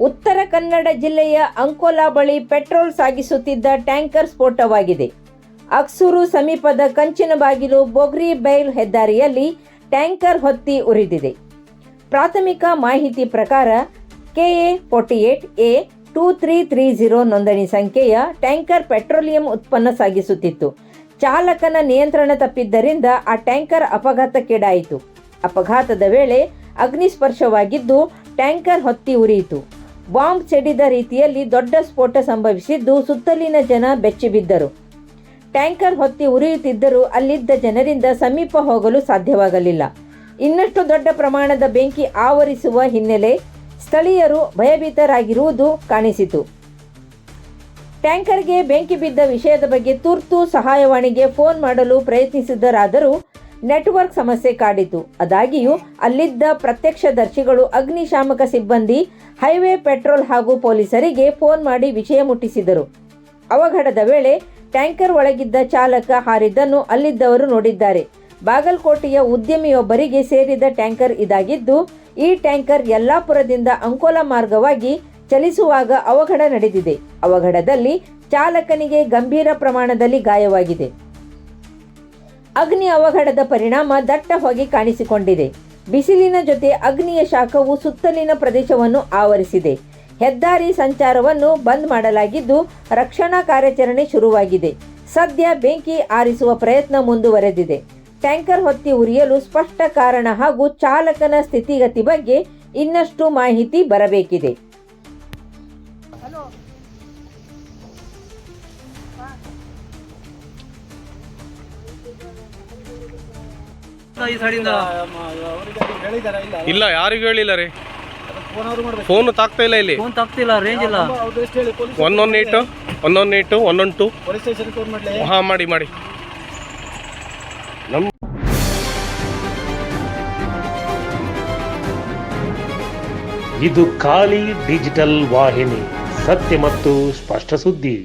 ಉತ್ತರ ಕನ್ನಡ ಜಿಲ್ಲೆಯ ಅಂಕೋಲಾ ಬಳಿ ಪೆಟ್ರೋಲ್ ಸಾಗಿಸುತ್ತಿದ್ದ ಟ್ಯಾಂಕರ್ ಸ್ಫೋಟವಾಗಿದೆ. ಅಕ್ಸೂರು ಸಮೀಪದ ಕಂಚಿನಬಾಗಿಲು ಬೊಗ್ರಿ ಬೈಲ್ ಹೆದ್ದಾರಿಯಲ್ಲಿ ಟ್ಯಾಂಕರ್ ಹೊತ್ತಿ ಉರಿದಿದೆ. ಪ್ರಾಥಮಿಕ ಮಾಹಿತಿ ಪ್ರಕಾರ KA48A 2330 ನೋಂದಣಿ ಸಂಖ್ಯೆಯ ಟ್ಯಾಂಕರ್ ಪೆಟ್ರೋಲಿಯಂ ಉತ್ಪನ್ನ ಸಾಗಿಸುತ್ತಿತ್ತು. ಚಾಲಕನ ನಿಯಂತ್ರಣ ತಪ್ಪಿದ್ದರಿಂದ ಆ ಟ್ಯಾಂಕರ್ ಅಪಘಾತಕ್ಕೀಡಾಯಿತು. ಅಪಘಾತದ ವೇಳೆ ಅಗ್ನಿಸ್ಪರ್ಶವಾಗಿದ್ದು ಟ್ಯಾಂಕರ್ ಹೊತ್ತಿ ಉರಿಯಿತು. ಬಾಂಬ್ ಸಿಡಿದ ರೀತಿಯಲ್ಲಿ ದೊಡ್ಡ ಸ್ಫೋಟ ಸಂಭವಿಸಿದ್ದು ಸುತ್ತಲಿನ ಜನ ಬೆಚ್ಚಿಬಿದ್ದರು. ಟ್ಯಾಂಕರ್ ಹೊತ್ತಿ ಉರಿಯುತ್ತಿದ್ದರೂ ಅಲ್ಲಿದ್ದ ಜನರಿಂದ ಸಮೀಪ ಹೋಗಲು ಸಾಧ್ಯವಾಗಲಿಲ್ಲ. ಇನ್ನಷ್ಟು ದೊಡ್ಡ ಪ್ರಮಾಣದ ಬೆಂಕಿ ಆವರಿಸುವ ಹಿನ್ನೆಲೆ ಸ್ಥಳೀಯರು ಭಯಭೀತರಾಗಿರುವುದು ಕಾಣಿಸಿತು. ಟ್ಯಾಂಕರ್ಗೆ ಬೆಂಕಿ ಬಿದ್ದ ವಿಷಯದ ಬಗ್ಗೆ ತುರ್ತು ಸಹಾಯವಾಣಿಗೆ ಫೋನ್ ಮಾಡಲು ಪ್ರಯತ್ನಿಸಿದರಾದರೂ ನೆಟ್ವರ್ಕ್ ಸಮಸ್ಯೆ ಕಾಡಿತು. ಆದಾಗ್ಯೂ ಅಲ್ಲಿದ್ದ ಪ್ರತ್ಯಕ್ಷದರ್ಶಿಗಳು ಅಗ್ನಿಶಾಮಕ ಸಿಬ್ಬಂದಿ, ಹೈವೇ ಪೆಟ್ರೋಲ್ ಹಾಗೂ ಪೊಲೀಸರಿಗೆ ಫೋನ್ ಮಾಡಿ ವಿಷಯ ಮುಟ್ಟಿಸಿದರು. ಅವಘಡದ ವೇಳೆ ಟ್ಯಾಂಕರ್ ಒಳಗಿದ್ದ ಚಾಲಕ ಹಾರಿದ್ದನ್ನು ಅಲ್ಲಿದ್ದವರು ನೋಡಿದ್ದಾರೆ. ಬಾಗಲಕೋಟೆಯ ಉದ್ಯಮಿಯೊಬ್ಬರಿಗೆ ಸೇರಿದ ಟ್ಯಾಂಕರ್ ಇದಾಗಿದ್ದು, ಈ ಟ್ಯಾಂಕರ್ ಯಲ್ಲಾಪುರದಿಂದ ಅಂಕೋಲಾ ಮಾರ್ಗವಾಗಿ ಚಲಿಸುವಾಗ ಅವಘಡ ನಡೆದಿದೆ. ಅವಘಡದಲ್ಲಿ ಚಾಲಕನಿಗೆ ಗಂಭೀರ ಪ್ರಮಾಣದಲ್ಲಿ ಗಾಯವಾಗಿದೆ. ಅಗ್ನಿ ಅವಘಡದ ಪರಿಣಾಮ ದಟ್ಟ ಹೊಗೆ ಕಾಣಿಸಿಕೊಂಡಿದೆ. ಬಿಸಿಲಿನ ಜೊತೆ ಅಗ್ನಿಯ ಶಾಖವು ಸುತ್ತಲಿನ ಪ್ರದೇಶವನ್ನು ಆವರಿಸಿದೆ. ಹೆದ್ದಾರಿ ಸಂಚಾರವನ್ನು ಬಂದ್ ಮಾಡಲಾಗಿದ್ದು ರಕ್ಷಣಾ ಕಾರ್ಯಾಚರಣೆ ಶುರುವಾಗಿದೆ. ಸದ್ಯ ಬೆಂಕಿ ಆರಿಸುವ ಪ್ರಯತ್ನ ಮುಂದುವರೆದಿದೆ. ಟ್ಯಾಂಕರ್ ಹೊತ್ತಿ ಉರಿಯಲು ಸ್ಪಷ್ಟ ಕಾರಣ ಹಾಗೂ ಚಾಲಕನ ಸ್ಥಿತಿಗತಿ ಬಗ್ಗೆ ಇನ್ನಷ್ಟು ಮಾಹಿತಿ ಬರಬೇಕಿದೆ. ಇಲ್ಲ, ಯಾರಿಗೂ ಹೇಳಿಲ್ಲ ರೀ. ಫೋನ್ ತಾಗ್ತಾ ಇಲ್ಲ, ಇಲ್ಲಿ ಫೋನ್ ತಾಗ್ತಿಲ್ಲ, ರೇಂಜ್ ಇಲ್ಲ. 118 118 112 ಹಾಂ ಮಾಡಿ. ಇದು ಖಾಲಿ ಡಿಜಿಟಲ್ ವಾಹಿನಿ, ಸತ್ಯ ಮತ್ತು ಸ್ಪಷ್ಟ ಸುದ್ದಿ.